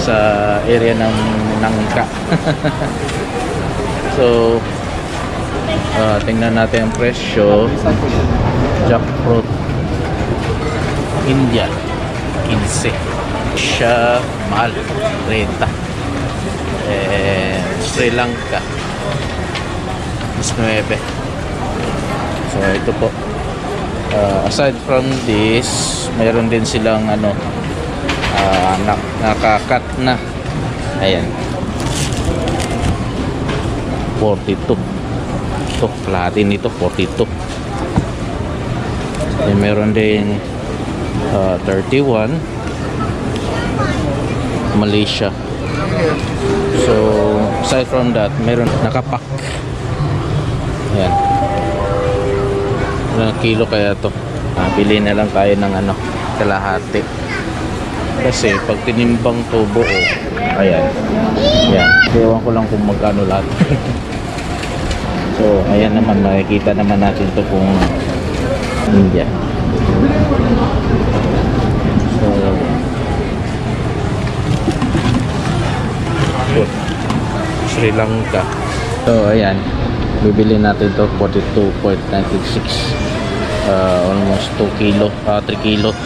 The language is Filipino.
sa area ng Nangka. So tingnan natin ang presyo. Jackfruit India 15 siya, mahal 30. Sri Lanka 19. So ito po, aside from this, mayroon din silang nakakat na, ayan, 42. Ito, kalahati nito 42. Then meron din 31 Malaysia. So aside from that, meron nakapak. Ayan, ilang kilo kaya to? Bili na lang tayo ng kalahati, kasi pag tinimbang to buo, ayan, ewan ko lang kung magkano lahat. So ayan naman, makikita naman natin to kung India. So Sri Lanka. So ayan, bibili natin to 42.96, almost 2 kilo, 3 kilo.